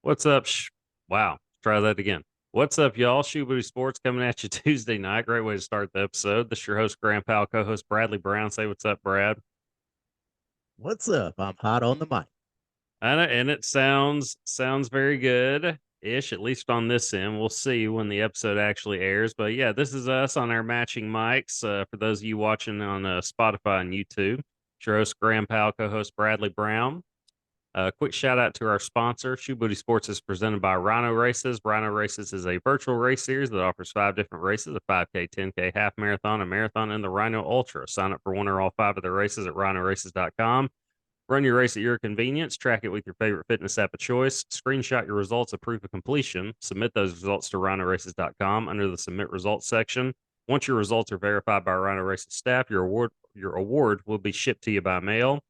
What's up? Wow. Try that again. What's up, y'all? Shoe Booty Sports coming at you Tuesday night. Great way to start the episode. This is your host, Graham Powell, co-host Bradley Brown. Say what's up, Brad. What's up? I'm hot on the mic. And it sounds very good ish, at least on this end. We'll see when the episode actually airs. But yeah, this is us on our matching mics. For those of you watching on Spotify and YouTube, it's your host, Graham Powell, co-host Bradley Brown. Quick shout out to our sponsor. Shoe Booty Sports is presented by Rhino Races. Rhino Races is a virtual race series that offers 5 different races: a 5K, 10K, half marathon, a marathon, and the Rhino Ultra. Sign up for one or all 5 of the races at rhinoraces.com. Run your race at your convenience. Track it with your favorite fitness app of choice. Screenshot your results of proof of completion. Submit those results to rhinoraces.com under the submit results section. Once your results are verified by Rhino Races staff, your award will be shipped to you by mail.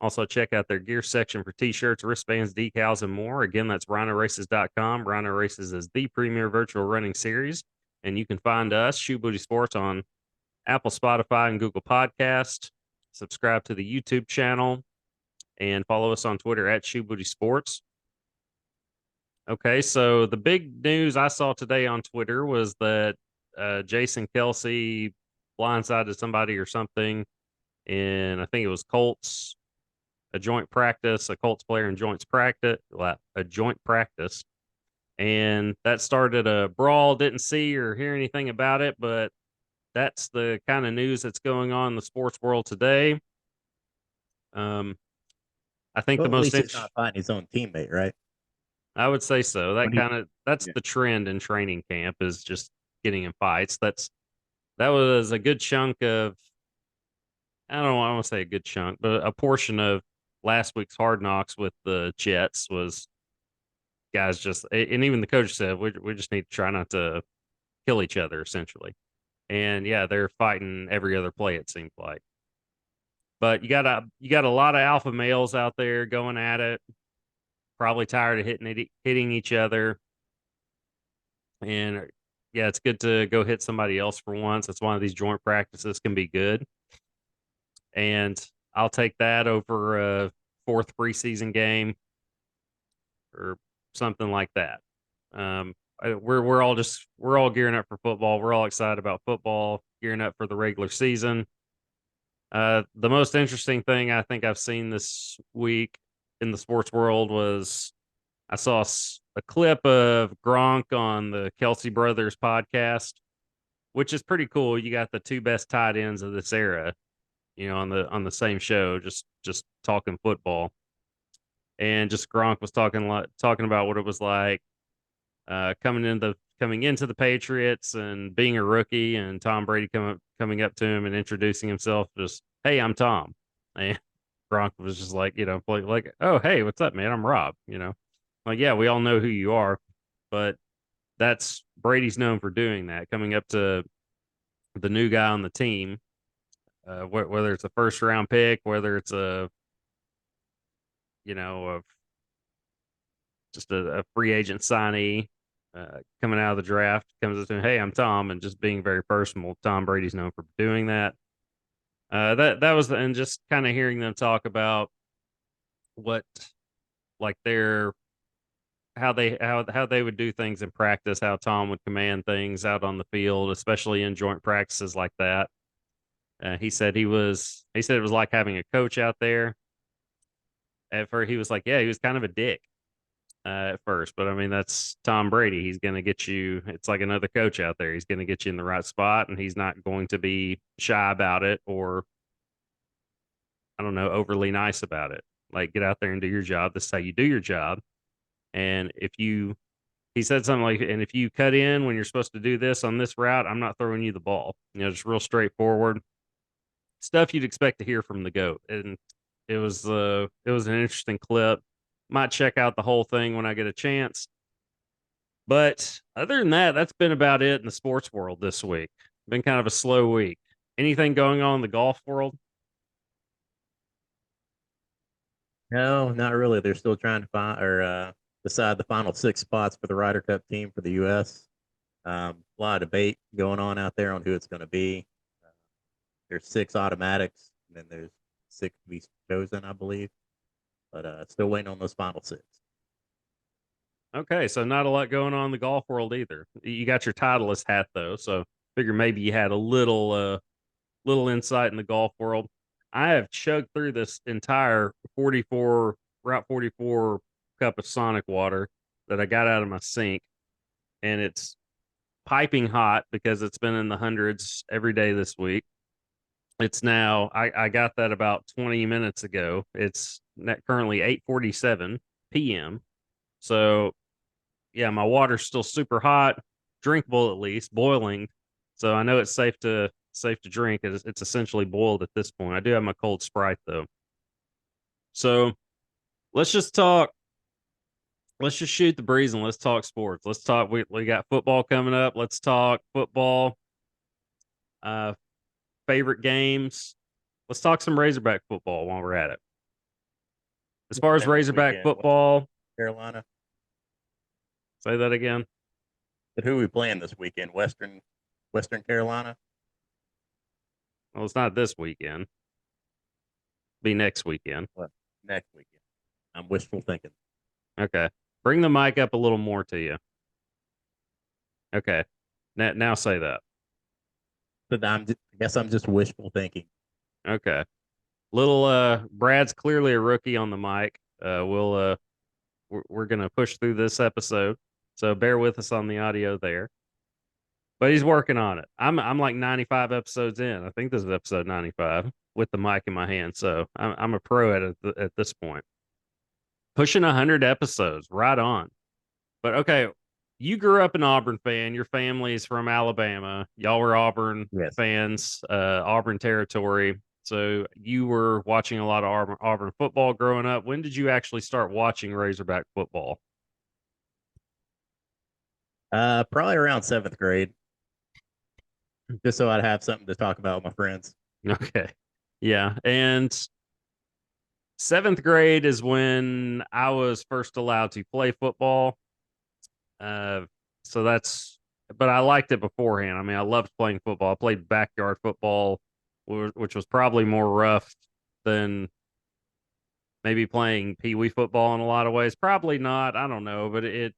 Also, check out their gear section for t-shirts, wristbands, decals, and more. Again, that's rhinoraces.com. Rhino Races is the premier virtual running series. And you can find us, Shoe Booty Sports, on Apple, Spotify, and Google Podcast. Subscribe to the YouTube channel and follow us on Twitter at Shoe Booty Sports. Okay, so the big news I saw today on Twitter was that Jason Kelce blindsided somebody or something, and I think it was Colts, a joint practice, a Colts player in a joint practice, and that started a brawl. Didn't see or hear anything about it, but that's the kind of news that's going on in the sports world today. Um, I think Well, the at most least he's interesting, not fighting his own teammate, right? I would say so. When he, That's yeah. the trend in training camp is just getting in fights. That was a good chunk of I don't want to say a good chunk, but a portion of last week's Hard Knocks with the Jets was guys just and even the coach said we just need to try not to kill each other essentially. And yeah, they're fighting every other play it seems like. But you got a lot of alpha males out there going at it, probably tired of hitting each other. And yeah, it's good to go hit somebody else for once. It's one of these joint practices can be good. And I'll take that over a fourth preseason game or something like that. Um, we're all gearing up for football. We're all excited about football, gearing up for the regular season. The most interesting thing I think I've seen this week in the sports world was I saw a clip of Gronk on the Kelsey Brothers podcast, which is pretty cool. You got the two best tight ends of this era, on the same show, just talking football, and just Gronk was talking about what it was like coming into the Patriots and being a rookie, and Tom Brady coming up to him and introducing himself, just hey, I'm Tom, and Gronk was just like like oh hey, what's up, man? I'm Rob, like yeah, we all know who you are, but that's Brady's known for doing that, coming up to the new guy on the team, whether it's a first round pick, whether it's a just a free agent signee coming out of the draft, comes up to him, hey, I'm Tom, and just being very personal. Tom Brady's known for doing that. That was, and just kind of hearing them talk about what like their how they would do things in practice, how Tom would command things out on the field, especially in joint practices like that. He said it was like having a coach out there. At first, he was like, yeah, he was kind of a dick at first, but I mean that's Tom Brady. He's going to get you. It's like another coach out there. He's going to get you in the right spot, and he's not going to be shy about it or I don't know overly nice about it. Like get out there and do your job. This is how you do your job. And he said something like, and if you cut in when you're supposed to do this on this route, I'm not throwing you the ball. Just real straightforward stuff you'd expect to hear from the goat. And it was an interesting clip. Might check out the whole thing when I get a chance. But other than that, that's been about it in the sports world this week. Been kind of a slow week. Anything going on in the golf world? No, not really. They're still trying to find or decide the final 6 spots for the Ryder Cup team for the U.S. A lot of debate going on out there on who it's going to be. Uh, there's 6 automatics, and then there's 6 to be chosen, I believe. But still waiting on those final 6. Okay, so not a lot going on in the golf world either. You got your Titleist hat though, so figure maybe you had a little insight in the golf world. I have chugged through this entire 44 Route 44 cup of Sonic water that I got out of my sink, and it's piping hot because it's been in the hundreds every day this week. It's now I got that about 20 minutes ago. It's currently 8:47 p.m. So yeah, my water's still super hot, drinkable at least, boiling. So I know it's safe to drink. It's essentially boiled at this point. I do have my cold Sprite though. So let's just talk. Let's just shoot the breeze and let's talk sports. Let's talk. We got football coming up. Let's talk football. Uh, favorite games. Let's talk some Razorback football while we're at it. As far as Razorback football, Carolina. Say that again. But who are we playing this weekend? Western Carolina. Well, it's not this weekend. Be next weekend. Well, next weekend. I'm wishful thinking. Okay. Bring the mic up a little more to you. Okay. Now say that. But I guess I'm just wishful thinking. Okay. Little Brad's clearly a rookie on the mic. We're gonna push through this episode. So bear with us on the audio there. But he's working on it. I'm like 95 episodes in. I think this is episode 95 with the mic in my hand. So I'm a pro at this point. Pushing 100 episodes, right on. But okay, you grew up an Auburn fan. Your family's from Alabama. Y'all were Auburn fans, Auburn territory. So you were watching a lot of Auburn football growing up. When did you actually start watching Razorback football? Probably around 7th grade, just so I'd have something to talk about with my friends. Okay, yeah, and 7th grade is when I was first allowed to play football. So that's, but I liked it beforehand. I mean, I loved playing football. I played backyard football, which was probably more rough than maybe playing pee wee football in a lot of ways. Probably not. I don't know, but it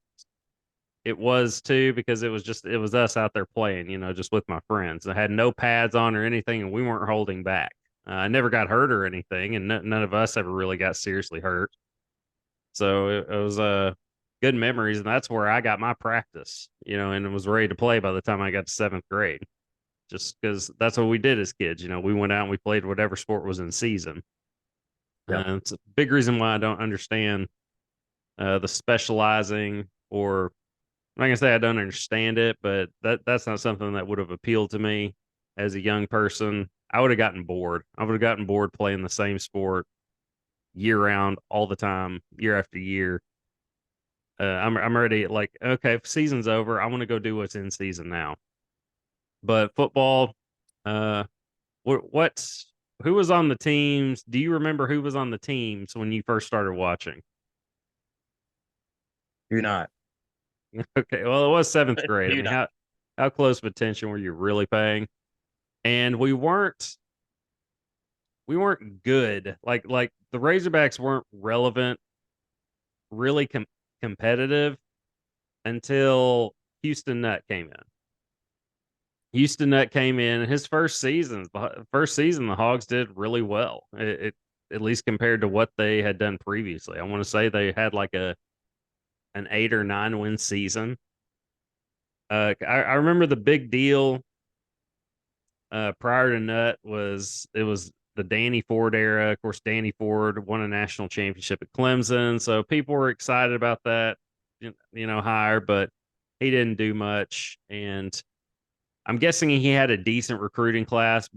was too, because it was us out there playing, just with my friends. I had no pads on or anything, and we weren't holding back. I never got hurt or anything, and none of us ever really got seriously hurt. So it was good memories, and that's where I got my practice, and was ready to play by the time I got to 7th grade. Just because that's what we did as kids, we went out and we played whatever sport was in season. It's a big reason why I don't understand the specializing, or I'm not gonna say I don't understand it, but that's not something that would have appealed to me as a young person. I would have gotten bored. I would have gotten bored playing the same sport year round, all the time, year after year. I'm ready. Like, okay, if season's over, I want to go do what's in season now. But football, uh, what's who was on the teams? Do you remember who was on the teams when you first started watching? Do not. Okay, well, it was 7th grade. I mean, how close of attention were you really paying? And we weren't good. Like the Razorbacks weren't relevant, really competitive until Houston Nutt came in. Houston Nutt came in, and his first season, the Hogs did really well. It at least compared to what they had done previously. I want to say they had like an 8 or 9 win season. I remember the big deal prior to Nutt was the Danny Ford era. Of course, Danny Ford won a national championship at Clemson, so people were excited about that, hire, but he didn't do much. And I'm guessing he had a decent recruiting class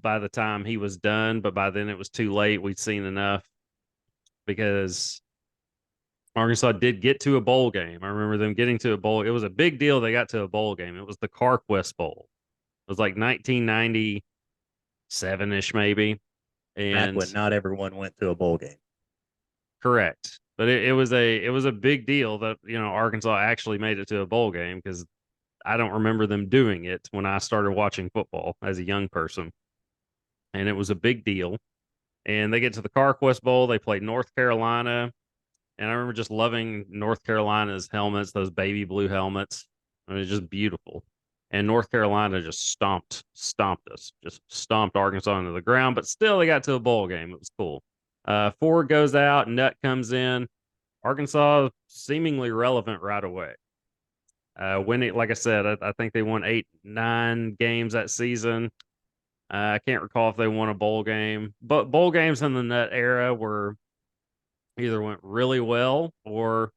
by the time he was done, but by then it was too late. We'd seen enough, because Arkansas did get to a bowl game. I remember them getting to a bowl. It was a big deal. They got to a bowl game. It was the CarQuest Bowl. It was like 1997-ish, maybe. And back when not everyone went to a bowl game. Correct. But it was a big deal that, Arkansas actually made it to a bowl game, because I don't remember them doing it when I started watching football as a young person. And it was a big deal. And they get to the CarQuest Bowl. They played North Carolina. And I remember just loving North Carolina's helmets, those baby blue helmets. I mean, it's just beautiful. And North Carolina just stomped us, just stomped Arkansas into the ground. But still, they got to a bowl game. It was cool. Ford goes out, Nutt comes in. Arkansas seemingly relevant right away. Winning, like I said, I think they won 8, 9 games that season. I can't recall if they won a bowl game, but bowl games in the Nutt era were either went really well or,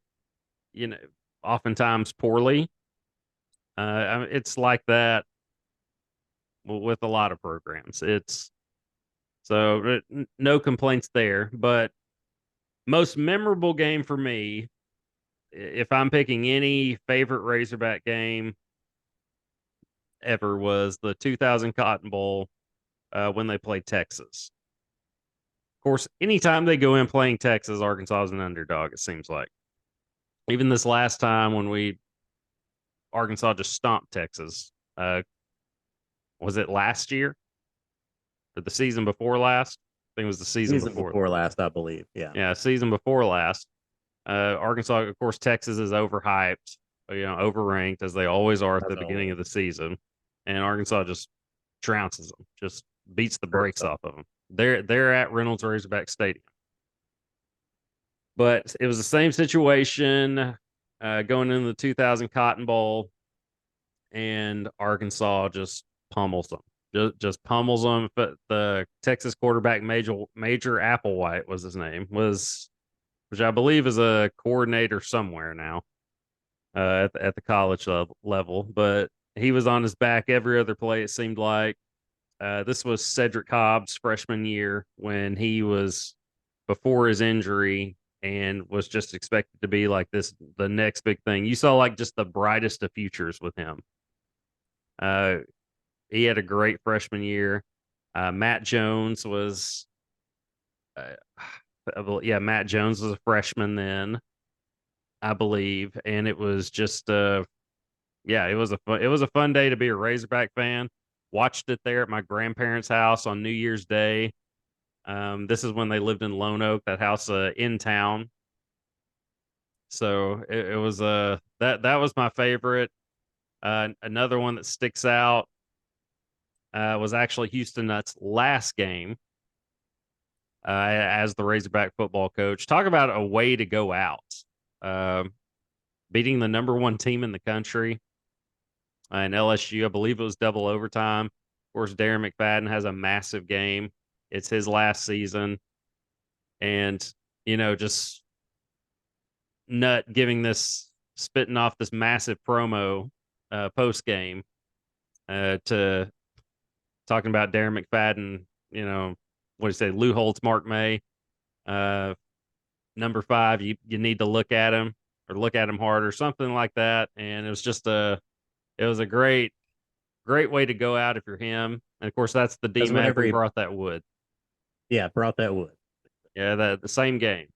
you know, oftentimes poorly. I mean, it's like that with a lot of programs. It's so no complaints there. But most memorable game for me, if I'm picking any favorite Razorback game ever, was the 2000 Cotton Bowl when they played Texas. Of course, anytime they go in playing Texas, Arkansas is an underdog. It seems like even this last time when Arkansas just stomped Texas. Was it last year or the season before last? I think it was the season before last, I believe. Yeah. Yeah, season before last. Arkansas, of course, Texas is overhyped, overranked as they always are at the beginning of the season, and Arkansas just trounces them, just beats the brakes off of them. They're at Reynolds Razorback Stadium, but it was the same situation going into the 2000 Cotton Bowl, and Arkansas just pummels them. Just pummels them. But the Texas quarterback, Major Applewhite was his name, which I believe is a coordinator somewhere now at the college level. But he was on his back every other play, it seemed like. This was Cedric Cobb's freshman year when he was before his injury and was just expected to be like the next big thing. You saw like just the brightest of futures with him. He had a great freshman year. Matt Jones was, Matt Jones was a freshman then, I believe, and it was just, it was a fun day to be a Razorback fan. Watched it there at my grandparents' house on New Year's Day. This is when they lived in Lone Oak, that house in town. So it was that was my favorite. Another one that sticks out was actually Houston Nutt's last game as the Razorback football coach. Talk about a way to go out. Beating the number 1 team in the country in LSU. I believe it was double overtime. Of course, Darren McFadden has a massive game. It's his last season. And, just Nutt spitting off this massive promo post game to talking about Darren McFadden, what do you say, Lou Holtz, Mark May, number 5, you need to look at him or look at him hard or something like that. And it was just it was a great way to go out if you're him. And of course, that's the D-Mac who brought that wood. Yeah, brought that wood. Yeah, the same game.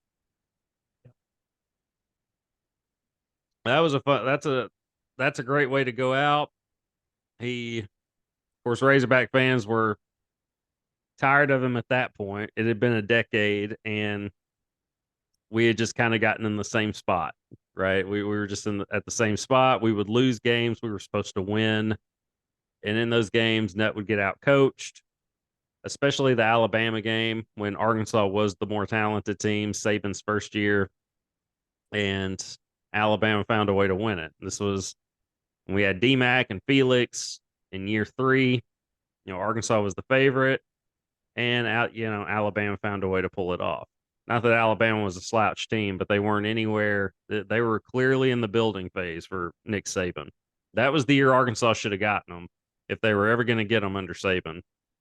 That was that's a great way to go out. Of course, Razorback fans were tired of him at that point. It had been a decade, and we had just kind of gotten in the same spot, right? We were just at the same spot. We would lose games we were supposed to win, and in those games, Nutt would get out coached, especially the Alabama game when Arkansas was the more talented team, Saban's first year, and Alabama found a way to win it. This was when we had D-Mac and Felix in year 3. Arkansas was the favorite, and Alabama found a way to pull it off. Not that Alabama was a slouch team, but they weren't anywhere. They were clearly in the building phase for Nick Saban. That was the year Arkansas should have gotten them if they were ever going to get them under Saban,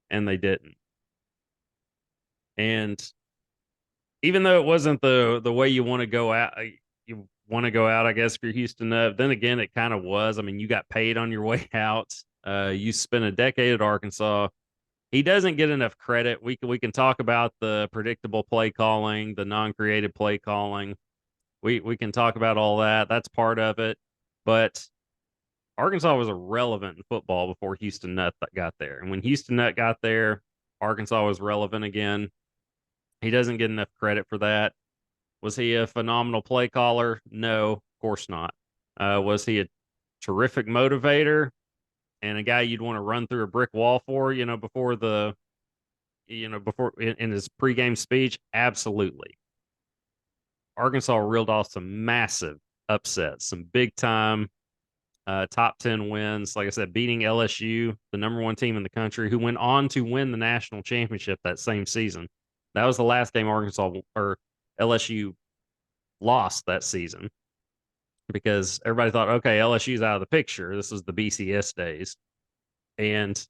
and they didn't. And even though it wasn't the way you want to go out, I guess, for Houston Nutt. Then again, it kind of was. I mean, you got paid on your way out. You spent a decade at Arkansas. He doesn't get enough credit. We can talk about the predictable play calling, the non-creative play calling. We can talk about all that. That's part of it. But Arkansas was irrelevant in football before Houston Nutt got there. And when Houston Nutt got there, Arkansas was relevant again. He doesn't get enough credit for that. Was he a phenomenal play caller? No, of course not. Was he a terrific motivator and a guy you'd want to run through a brick wall for, before in his pregame speech? Absolutely. Arkansas reeled off some massive upsets, some big time top 10 wins. Like I said, beating LSU, the number one team in the country, who went on to win the national championship that same season. That was the last game Arkansas or LSU lost that season because everybody thought, okay, LSU's out of the picture. This was the BCS days. And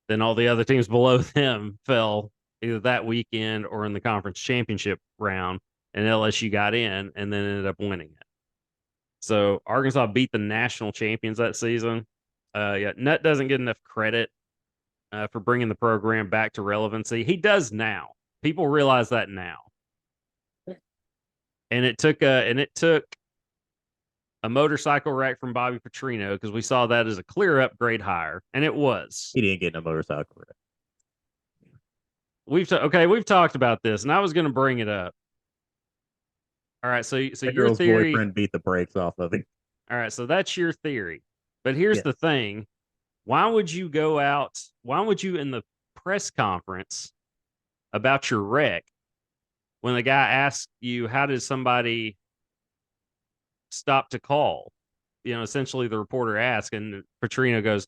then all the other teams below them fell either that weekend or in the conference championship round, and LSU got in and then ended up winning it. So Arkansas beat the national champions that season. Yeah, Nutt doesn't get enough credit for bringing the program back to relevancy. He does now. People realize that now. And it took a motorcycle rack from Bobby Petrino because we saw that as a clear upgrade hire, and it was. He didn't get no motorcycle rack. We've talked about this, and I was going to bring it up. All right, so The your girl's theory. boyfriend beat the brakes off of him. All right, so that's your theory. But here's the thing. Why would you go out? Why would you in the press conference about your wreck when the guy asks you, how did somebody stop to call? Essentially the reporter asked, and Petrino goes,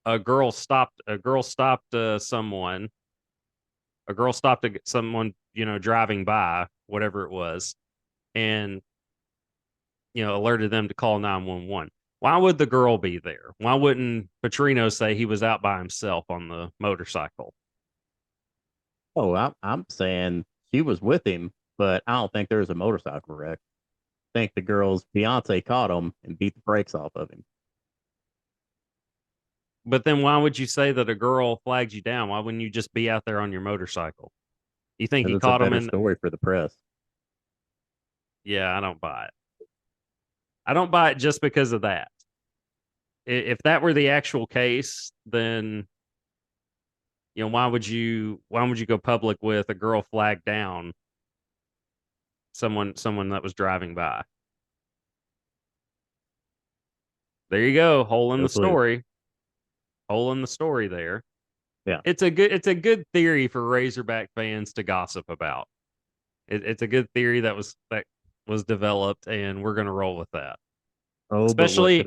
a girl stopped someone. A girl stopped someone, driving by, whatever it was, and alerted them to call 911. Why would the girl be there? Why wouldn't Petrino say he was out by himself on the motorcycle? Oh, I'm saying she was with him, but I don't think there was a motorcycle wreck. I think the girl's fiance caught him and beat the brakes off of him. But then why would you say that a girl flagged you down? Why wouldn't you just be out there on your motorcycle? You think he caught him in? Story for the press. Yeah, I don't buy it. I don't buy it just because of that. If that were the actual case, then why would you go public with a girl flagged down someone that was driving by? There you go, hole in the story. Hole in the story there. Yeah. It's a good theory for Razorback fans to gossip about. It's a good theory that was developed, and we're going to roll with that. Oh, especially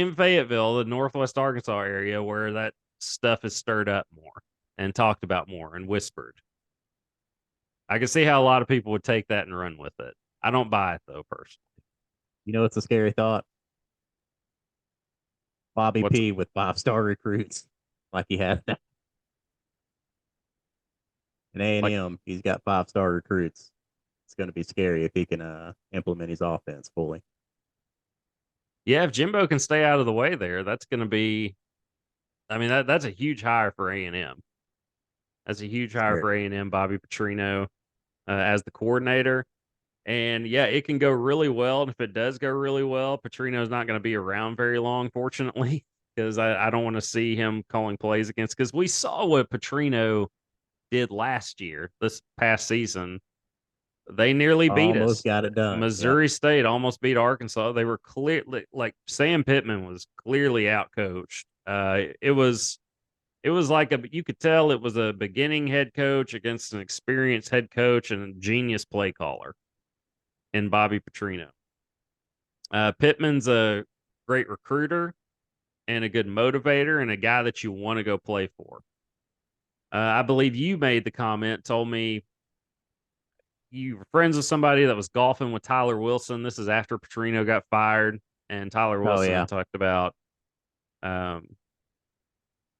in Fayetteville, the Northwest Arkansas area, where that stuff is stirred up more and talked about more and whispered. I can see how a lot of people would take that and run with it. I don't buy it though, personally. It's a scary thought. Bobby P with 5-star recruits like he has now. In A&M, he's got 5-star recruits. It's going to be scary if he can implement his offense fully. Yeah, if Jimbo can stay out of the way there, that's going to be. I mean, that's a huge hire for A&M. That's a huge hire for A&M. Bobby Petrino as the coordinator. And yeah, it can go really well. And if it does go really well, Petrino's not going to be around very long, fortunately, because I don't want to see him calling plays against. Because we saw what Petrino did last year, this past season. They nearly beat us. Almost got it done. Missouri State almost beat Arkansas. They were clearly, like, Sam Pittman was clearly outcoached. It was like you could tell it was a beginning head coach against an experienced head coach and a genius play caller in Bobby Petrino. Pittman's a great recruiter and a good motivator and a guy that you want to go play for. I believe you made the comment, told me you were friends with somebody that was golfing with Tyler Wilson. This is after Petrino got fired, and Tyler Wilson talked about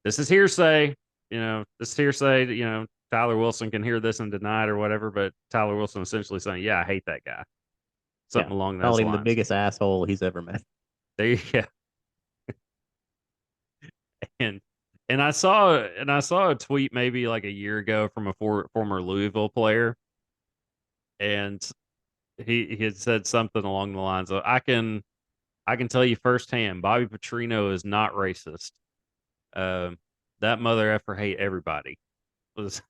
this is hearsay. Tyler Wilson can hear this and deny it or whatever, but Tyler Wilson essentially saying, yeah, I hate that guy. Something along those lines. Called him the biggest asshole he's ever met. There you go. And I saw a tweet maybe like a year ago from a former Louisville player, and he had said something along the lines of, I can tell you firsthand, Bobby Petrino is not racist. That mother effer hate everybody. Was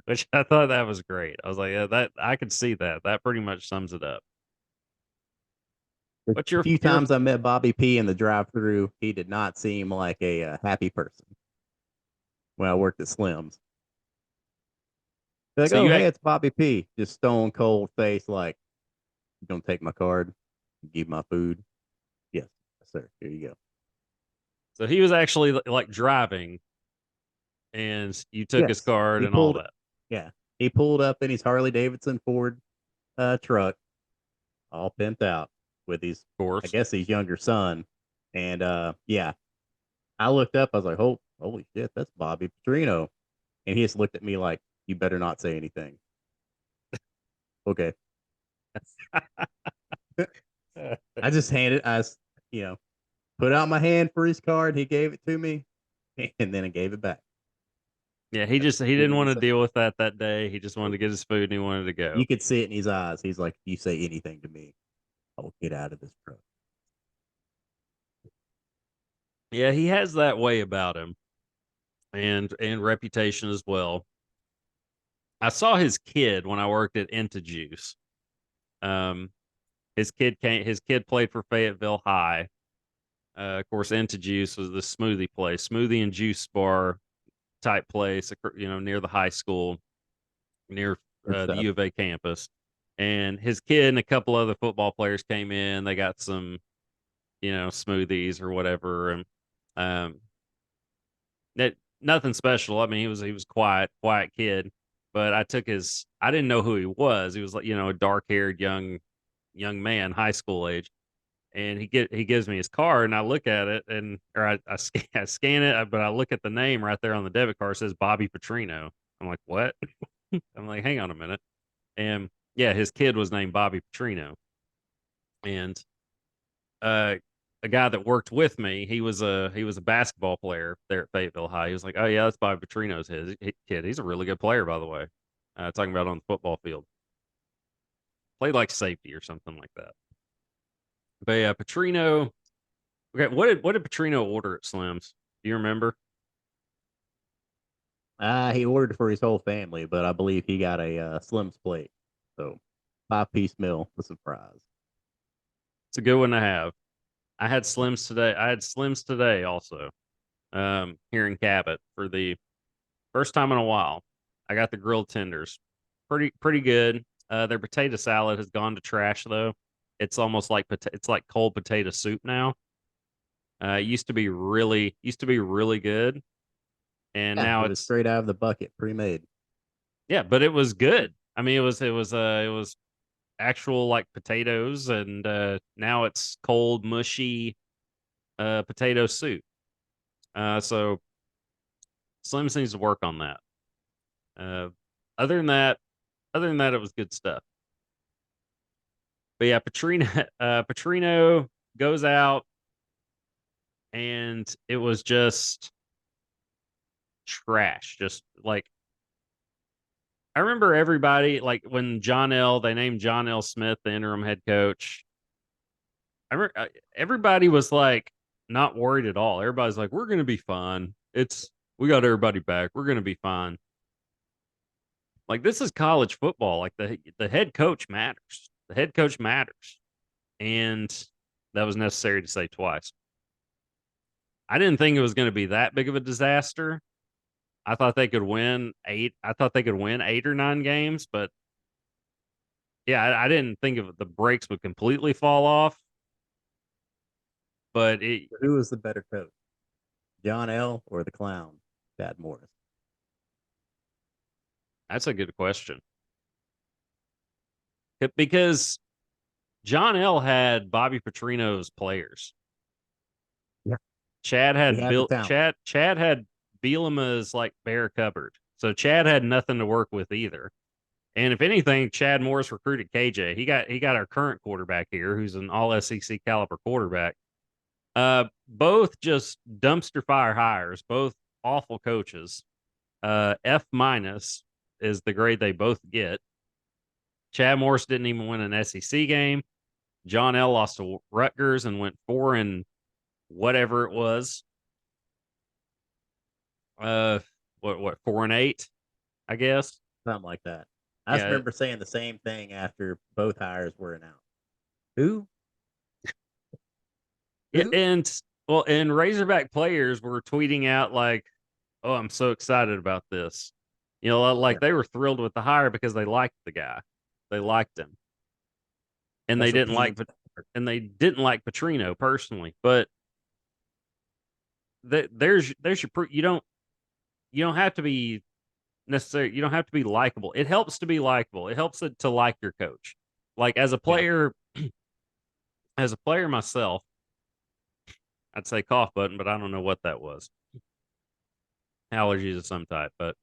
which I thought that was great. I was like, yeah, that I could see that. That pretty much sums it up. The What's few your times I met Bobby P in the drive-through, he did not seem like a happy person when I worked at Slim's. They're like, so oh, you hey, act it's Bobby P. Just stone cold face, like, you don't take my card, give my food. Yes, sir. Here you go. so he was actually like driving, and you took his Yes, card he and all pulled. that. Yeah, he pulled up in his Harley Davidson Ford truck, all pimped out with his, Of I course. guess, his younger son. And yeah, I looked up. I was like, oh, holy shit, that's Bobby Petrino. And he just looked at me like, you better not say anything. Okay. I just handed, you know, put out my hand for his card. He gave it to me, and then I gave it back. Yeah, That's he what he didn't didn't want to say. deal with that day. He just wanted to get his food and he wanted to go. You could see it in his eyes. He's like, if you say anything to me, I will get out of this truck. Yeah, he has that way about him, and reputation as well. I saw his kid when I worked at Juice. Um, his kid played for Fayetteville High. Of course, Juice was the smoothie place, smoothie and juice bar type place, near the high school, near Good the stuff. U of A campus. And his kid and a couple other football players came in. They got some, smoothies or whatever, and um, nothing special. I mean, he was quiet kid, but I didn't know who he was. He was like, a dark haired young man, high school age. And he gives me his card, and I look at it, I scan it, but I look at the name right there on the debit card. It says Bobby Petrino. I'm like, what? I'm like, hang on a minute. And yeah, his kid was named Bobby Petrino. And uh, a guy that worked with me, he was a basketball player there at Fayetteville High. He was like, oh yeah, that's Bobby Petrino's kid. He's a really good player, by the way. Talking about on the football field, played like safety or something like that. But yeah, Petrino. Okay, what did Petrino order at Slim's? Do you remember? He ordered for his whole family, but I believe he got a Slim's plate. So 5-piece meal with some fries. It's a good one to have. I had Slim's today. I had Slim's today also. Here in Cabot for the first time in a while. I got the grilled tenders. Pretty good. Their potato salad has gone to trash though. It's almost like it's like cold potato soup now. It used to be really good, and Yeah, now it was it's straight out of the bucket, pre-made. yeah, but it was good. I mean, it was actual like potatoes, and now it's cold mushy potato soup. So Slim needs to work on that. Uh, other than that, it was good stuff. But yeah, Petrino goes out, and it was just trash. Just like I remember everybody like when they named John L. Smith the interim head coach. I remember everybody was like not worried at all. Everybody's like, "We're gonna be fine. We got everybody back. We're gonna be fine." Like this is college football. Like the head coach matters. The head coach matters, and that was necessary to say twice. I didn't think it was going to be that big of a disaster. I thought they could win eight. I thought they could win 8 or 9 games, but yeah, I didn't think of the brakes would completely fall off. But Who was the better coach, John L. or the clown, Chad Morris? that's a good question because John L had Bobby Petrino's players. Yeah, Chad he had had the Bill. talent. Chad had Bielema's like bare cupboard, so Chad had nothing to work with either. And if anything, Chad Morris recruited KJ. He got our current quarterback here, who's an All SEC caliber quarterback. Both just dumpster fire hires, both awful coaches. F minus is the grade they both get. Chad Morris didn't even win an SEC game. John L lost to Rutgers and went 4 and whatever it was. What 4-8, I guess. something like that. I just Yeah, remember saying the same thing after both hires were announced. Who? yeah, Who? and well, and Razorback players were tweeting out like, "Oh, I'm so excited about this." You know, Yeah, like they were thrilled with the hire because they liked the guy, they liked him, and they special didn't like, teams. and they didn't like Petrino personally. But there's your proof. You don't have to be necessary. You don't have to be likable. It helps to be likable. It helps it to like your coach. Like Yeah, as a player myself, I'd say cough button, but I don't know what that was. Allergies of some type, but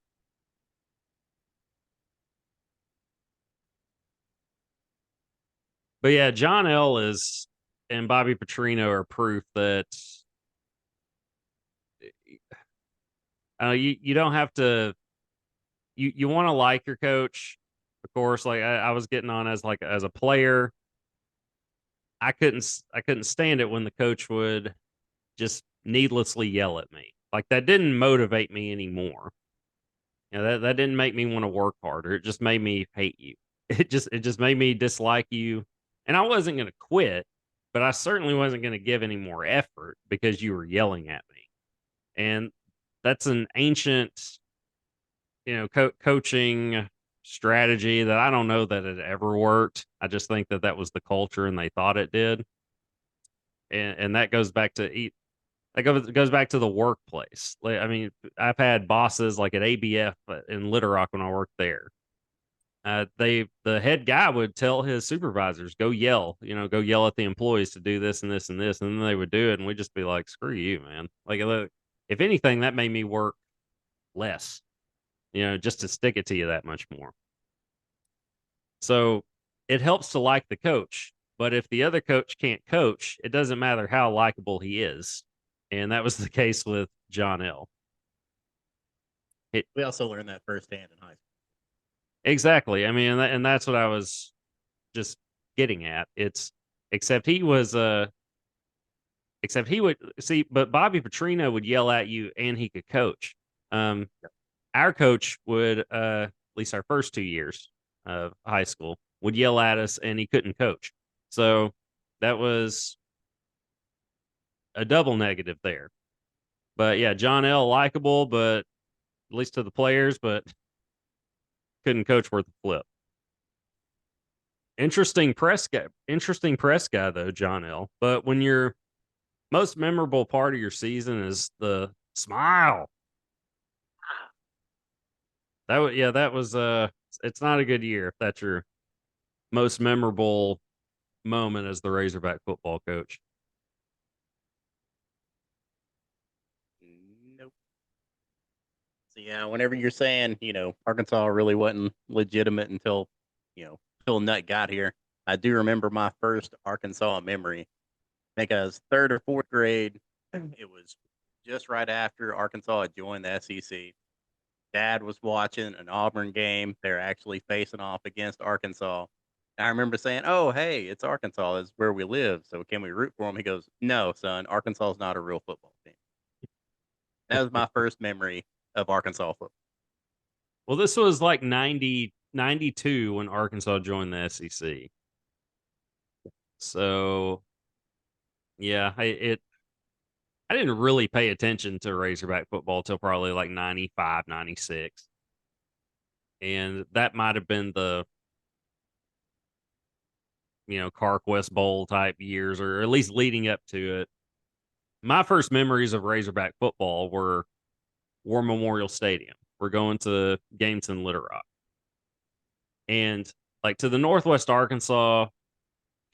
yeah, John L is and Bobby Petrino are proof that you don't have to you want to like your coach, of course. Like I was getting on as like as a player, I couldn't stand it when the coach would just needlessly yell at me. Like that didn't motivate me anymore. You know, that didn't make me want to work harder. It just made me hate you. It just made me dislike you. And I wasn't going to quit, but I certainly wasn't going to give any more effort because you were yelling at me. And that's an ancient, you know, coaching strategy that I don't know that it ever worked. I just think that that was the culture and they thought it did. And that goes back to that goes back to the workplace. Like, I mean, I've had bosses like at ABF in Little Rock when I worked there. The head guy would tell his supervisors, "Go yell, you know, go yell at the employees to do this and this and this," and then they would do it, and we'd just be like, "Screw you, man!" Like, if anything, that made me work less, you know, just to stick it to you that much more. So it helps to like the coach, but if the other coach can't coach, it doesn't matter how likable he is, and that was the case with John L. It we also learned that firsthand in high school. exactly. I mean, and that's what I was just getting at. It's except he was except he would see, but Bobby Petrino would yell at you and he could coach. Um, our coach would, at least our first 2 years of high school, would yell at us and he couldn't coach. So that was a double negative there. But yeah, John L. likable, but at least to the players, but couldn't coach worth a flip. Interesting press guy though, John L. But when your most memorable part of your season is the smile, that was yeah, that was it's not a good year if that's your most memorable moment as the Razorback football coach. Nope. So yeah, whenever you're saying, Arkansas really wasn't legitimate until Nut got here, I do remember my first Arkansas memory. I think I was third or fourth grade. It was just right after Arkansas had joined the SEC. Dad was watching an Auburn game. They're actually facing off against Arkansas. And I remember saying, "Oh, hey, it's Arkansas. It's where we live. So can we root for them?" He goes, "No, son. Arkansas is not a real football team." That was my first memory of Arkansas football. Well, this was like 92 when Arkansas joined the SEC. So yeah, I didn't really pay attention to Razorback football till probably like 95, 96. And that might have been the, you know, CarQuest Bowl type years, or at least leading up to it. My first memories of Razorback football were War Memorial Stadium. We're going to games in Little Rock. And like to the Northwest Arkansas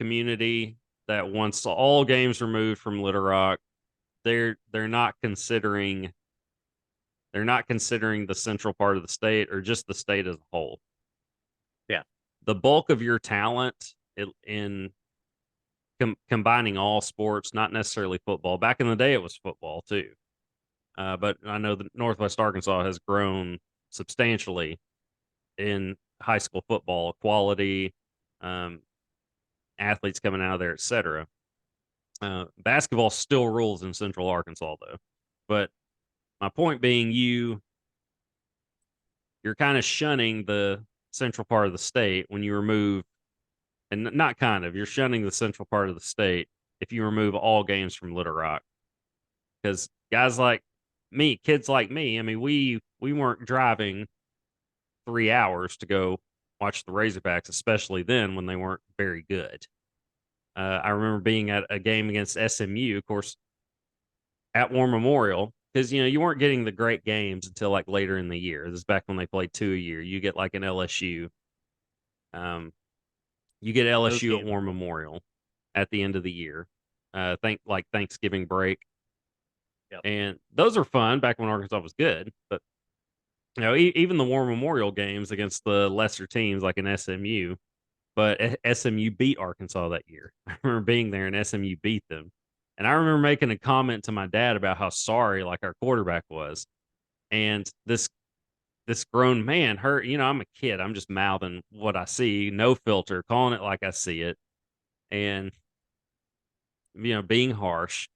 community that wants all games removed from Little Rock, they're not considering the central part of the state or just the state as a whole. Yeah. The bulk of your talent in combining all sports, not necessarily football. Back in the day, it was football too. But I know that Northwest Arkansas has grown substantially in high school football quality, um, athletes coming out of there, etc. Basketball still rules in Central Arkansas, though. But my point being, you're kind of shunning the central part of the state when you remove, and not kind of, you're shunning the central part of the state if you remove all games from Little Rock. Because guys like me, kids like me, I mean, we weren't driving 3 hours to go watch the Razorbacks, especially then when they weren't very good. I remember being at a game against SMU, of course, at War Memorial, because you weren't getting the great games until like later in the year. This is back when they played 2 a year. You get like an LSU. You get Those LSU at games War were cool. Memorial at the end of the year. Like Thanksgiving break. Yep. And those are fun back when Arkansas was good. But even the War Memorial games against the lesser teams like an SMU, but SMU beat Arkansas that year. I remember being there and SMU beat them. And I remember making a comment to my dad about how sorry like our quarterback was. And this grown man, I'm a kid. I'm just mouthing what I see, no filter, calling it like I see it. And being harsh.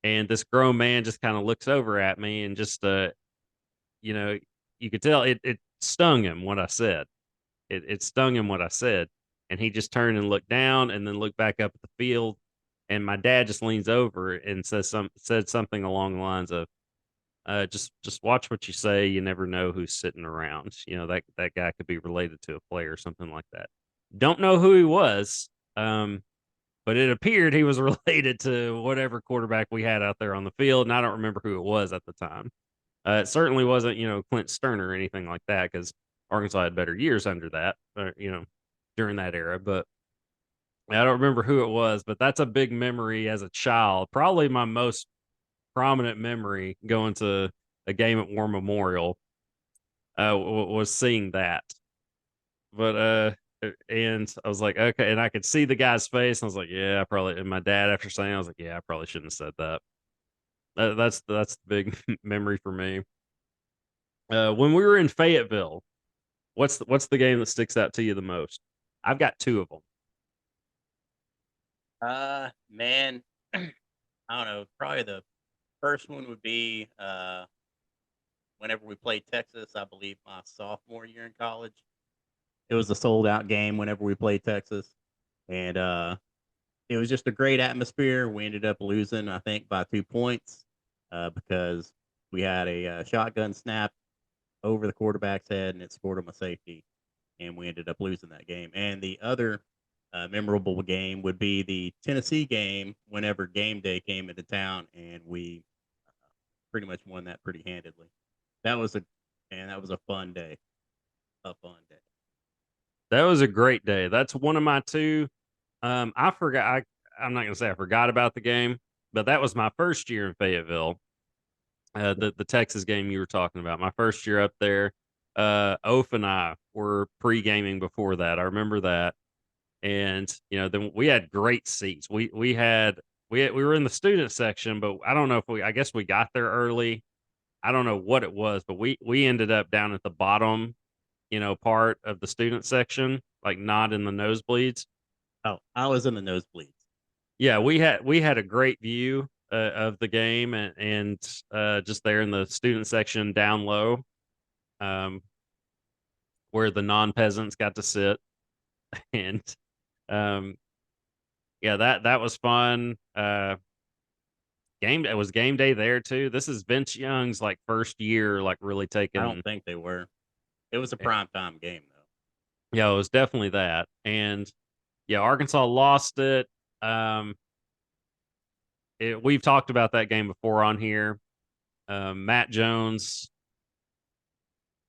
And this grown man just kind of looks over at me and just you know, you could tell it stung him what I said. It stung him what I said. And he just turned and looked down and then looked back up at the field. And my dad just leans over and said something along the lines of, just watch what you say. You never know who's sitting around. That guy could be related to a player or something like that. Don't know who he was. But it appeared he was related to whatever quarterback we had out there on the field, and I don't remember who it was at the time. It certainly wasn't, Clint Sterner or anything like that, because Arkansas had better years under that, during that era. But I don't remember who it was, but that's a big memory as a child. Probably my most prominent memory going to a game at War Memorial was seeing that. But and I was like, okay, and I could see the guy's face, and I was like, yeah, I probably. And my dad, after saying, I was like, yeah, I probably shouldn't have said that. That's the big memory for me. When we were in Fayetteville, what's the game that sticks out to you the most? I've got two of them. Man, I don't know. Probably the first one would be whenever we played Texas. I believe my sophomore year in college. It was a sold out game whenever we played Texas, and it was just a great atmosphere. We ended up losing, I think, by 2 points because we had a shotgun snap over the quarterback's head and it scored him a safety, and we ended up losing that game. And the other memorable game would be the Tennessee game whenever game day came into town, and we pretty much won that pretty handedly. That was a that was a fun day, a fun day. That was a great day. That's one of my two. I forgot. I'm not gonna say I forgot about the game, but that was my first year in Fayetteville. The Texas game you were talking about. My first year up there. Oaf and I were pre-gaming before that. I remember that. And then we had great seats. We were in the student section, but I don't know if I guess we got there early. I don't know what it was, but we ended up down at the bottom, part of the student section, like not in the nosebleeds. Oh, I was in the nosebleeds. Yeah, we had a great view of the game, and just there in the student section down low, um, where the non peasants got to sit, and um, yeah, that was fun. It was game day there too. This is Vince Young's like first year, like really I don't taking. think they were. It was a prime time game though. Yeah, it was definitely that, and yeah, Arkansas lost it. Um, we've talked about that game before on here. Matt Jones,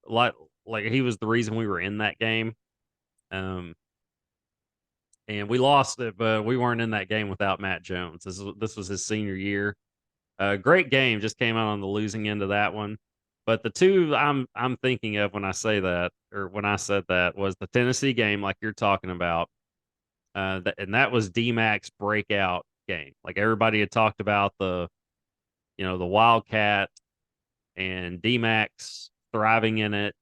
like like he was the reason we were in that game. Um, and we lost it, but we weren't in that game without Matt Jones. This was his senior year. Great game, just came out on the losing end of that one. But the two I'm thinking of when I say that, or when I said that, was the Tennessee game, like you're talking about, and that was DMAC's breakout game. Like everybody had talked about the Wildcat and DMAC's thriving in it,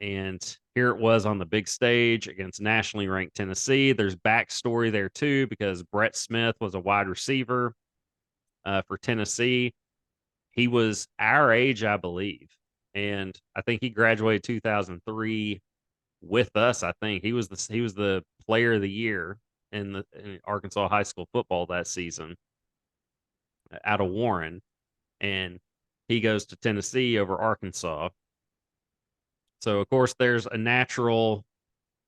and here it was on the big stage against nationally ranked Tennessee. There's backstory there too, because Brett Smith was a wide receiver for Tennessee. He was our age, I believe, and I think he graduated 2003 with us. I think he was the player of the year in Arkansas high school football that season out of Warren, and he goes to Tennessee over Arkansas. So of course there's a natural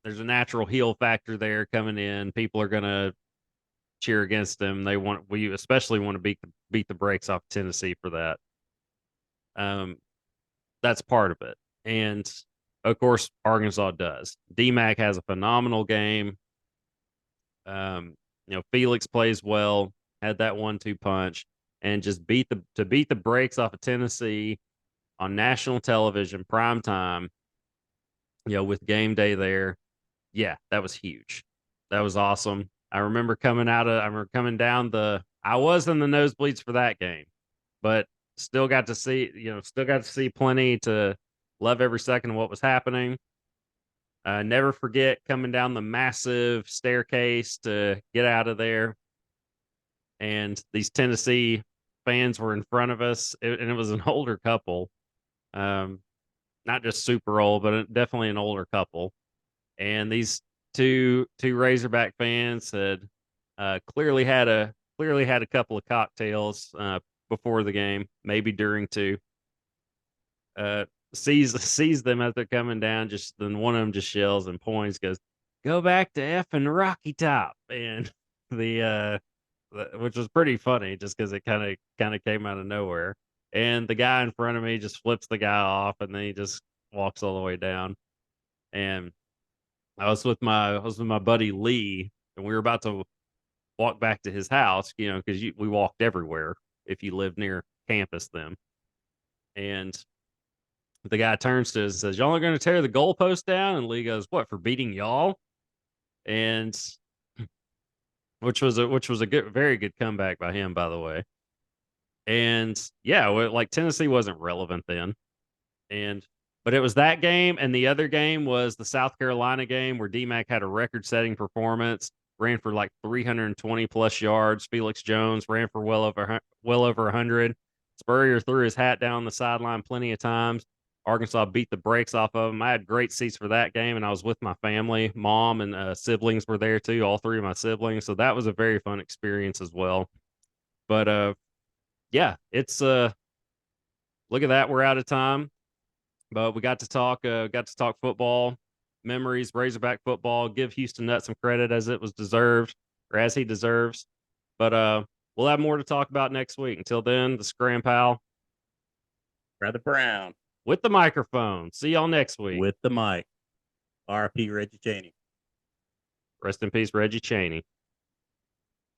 heel factor there coming in. People are gonna cheer against him. We especially want to beat the brakes off Tennessee for that. Um, that's part of it. And of course, Arkansas does. DMAC has a phenomenal game. Felix plays well, had that 1-2 punch, and just beat the brakes off of Tennessee on national television, prime time, with game day there. Yeah, that was huge. That was awesome. I remember coming down I was in the nosebleeds for that game, but still got to see plenty to love every second of what was happening. Never forget coming down the massive staircase to get out of there, and these Tennessee fans were in front of us, and it was an older couple, um, not just super old, but definitely an older couple. And these two Razorback fans had clearly had a couple of cocktails before the game, maybe during too. Sees them as they're coming down. Just then one of them just yells and points, goes, "Go back to effing Rocky Top," and the which was pretty funny, just because it kind of came out of nowhere. And the guy in front of me just flips the guy off, and then he just walks all the way down. And I was with my buddy Lee, and we were about to walk back to his house, because we walked everywhere if you live near campus then. And the guy turns to us and says, "Y'all are going to tear the goalpost down?" And Lee goes, "What, for beating y'all?" And which was a very good comeback by him, by the way. And yeah, like Tennessee wasn't relevant then, and but it was that game, and the other game was the South Carolina game where DMAC had a record-setting performance, ran for like 320 plus yards. Felix Jones ran for well over 100. Spurrier threw his hat down the sideline plenty of times. Arkansas beat the brakes off of them. I had great seats for that game, and I was with my family. Mom and siblings were there too, all three of my siblings. So that was a very fun experience as well. But yeah, it's look at that. We're out of time, but we got to talk football, memories, Razorback football. Give Houston Nutt some credit as it was deserved, or as he deserves. But we'll have more to talk about next week. Until then, the Scram Pal, Brother Brown with the microphone. See y'all next week. with the mic. R.P. Reggie Chaney. Rest in peace, Reggie Chaney.